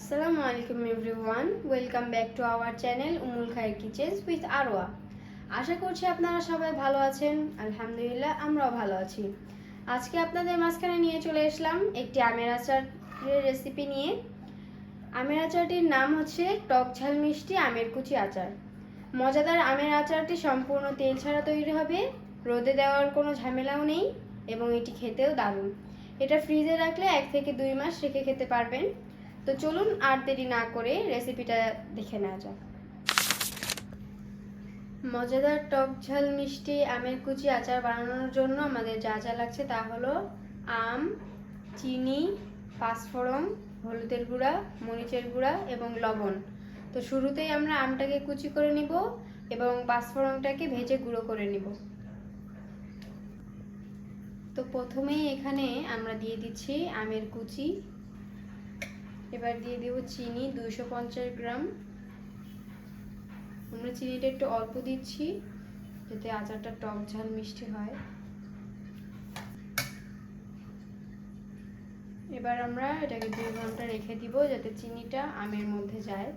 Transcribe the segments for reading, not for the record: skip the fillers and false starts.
Assalamu alaikum everyone, welcome back to our channel Umul Khair Kitchens with Arwa. আশা করছি আপনারা সবাই ভালো আছেন। আলহামদুলিল্লাহ আমরাও ভালো আছি। আজকে আপনাদের মাঝখানে নিয়ে চলে আসলাম একটি আমের আচারের রেসিপি নিয়ে। আমের আচারটির নাম হচ্ছে টক ঝাল মিষ্টি আমের কুচি আচার। মজাদার আমের আচারটি সম্পূর্ণ তেল ছাড়া তৈরি হবে, রোদে দেওয়ার কোনো ঝামেলাও নেই এবং এটি খেতেও দারুণ। এটা ফ্রিজে রাখলে 1 থেকে 2 মাস রেখে খেতে পারবেন। তো চলুন আর দেরি না করে রেসিপিটা দেখে নেওয়া যাক। মজাদার টক ঝাল মিষ্টি আমের কুচি আচার বানানোর জন্য আমাদের যা যা লাগছে তা হলো আম, চিনি, পাঁচফোড়ন, হলুদের গুঁড়া, মরিচের গুঁড়া এবং লবণ। তো শুরুতেই আমরা আমটাকে কুচি করে নিব এবং পাঁচফোড়নটাকে ভেজে গুঁড়ো করে নিব। তো প্রথমেই এখানে আমরা দিয়ে দিচ্ছি আমের কুচি। এবার দিয়ে দেব চিনি 250 গ্রাম। আমরা চিনিটা একটু অল্প দিচ্ছি যাতে আচারটা টক ঝাল মিষ্টি হয়। এবার আমরা এটাকে 2 ঘন্টা রেখে দিব যাতে চিনিটা আমের মধ্যে যায়।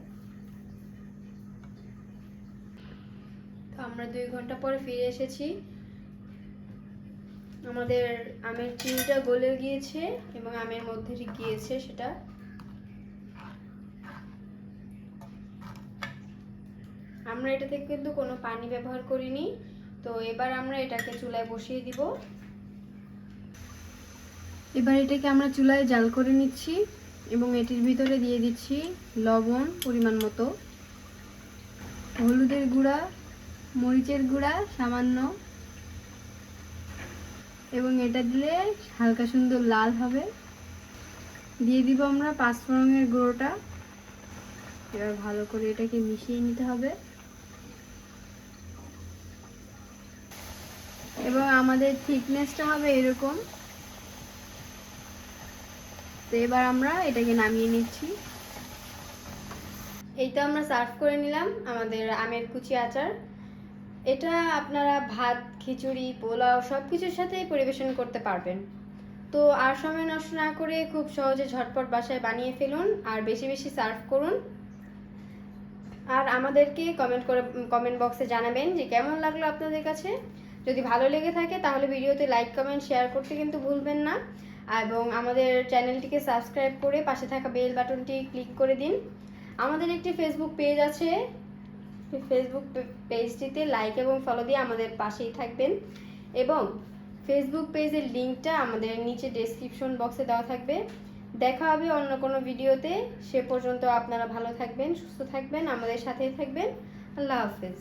তো আমরা 2 ঘন্টা পরে ফিরে এসেছি। আমাদের আমের চিনিটা গলে গিয়েছে এবং আমের মধ্যে গিয়েছে সেটা। আমরা এটা থেকে কিন্তু কোনো পানি ব্যবহার করিনি। তো এবার আমরা এটাকে চুলায় বসিয়ে দিব। এবার এটাকে আমরা চুলায় জাল করে নিচ্ছি এবং এটির ভিতরে দিয়ে দিচ্ছি লবণ পরিমাণ মতো, হলুদের গুঁড়া, মরিচের গুঁড়া সামান্য, এবং এটা দিলে হালকা সুন্দর লাল হবে। দিয়ে দিব আমরা পাঁচফোড়নের গুঁড়োটা। এবার ভালো করে এটাকে মিশিয়ে নিতে হবে এবং আমাদের থিকনেসটা হবে এরকম। তো এবার আমরা এটাকে নামিয়ে নিচ্ছি। এই তো আমরা সার্ভ করে নিলাম আমাদের আমের কুচি আচার। এটা আপনারা ভাত, খিচুড়ি, পোলাও সব কিছুর সাথেই পরিবেশন করতে পারবেন। তো আর সময় নষ্ট না করে খুব সহজে ঝটপট বাসায় বানিয়ে ফেলুন আর বেশি বেশি সার্ভ করুন। আর আমাদেরকে কমেন্ট বক্সে জানাবেন যে কেমন লাগলো আপনাদের কাছে। যদি ভালো লেগে থাকে তাহলে ভিডিওতে লাইক, কমেন্ট, শেয়ার করতে কিন্তু ভুলবেন না এবং আমাদের চ্যানেলটিকে সাবস্ক্রাইব করে পাশে থাকা বেল বাটনটি ক্লিক করে দিন। আমাদের একটি ফেসবুক পেজ আছে, ফেসবুক পেজটিতে লাইক এবং ফলো দিয়ে আমাদের পাশেই থাকবেন এবং ফেসবুক পেজের লিঙ্কটা আমাদের নিচে ডেসক্রিপশন বক্সে দেওয়া থাকবে। দেখা হবে অন্য কোনো ভিডিওতে। সে পর্যন্ত আপনারা ভালো থাকবেন, সুস্থ থাকবেন, আমাদের সাথেই থাকবেন। আল্লাহ হাফেজ।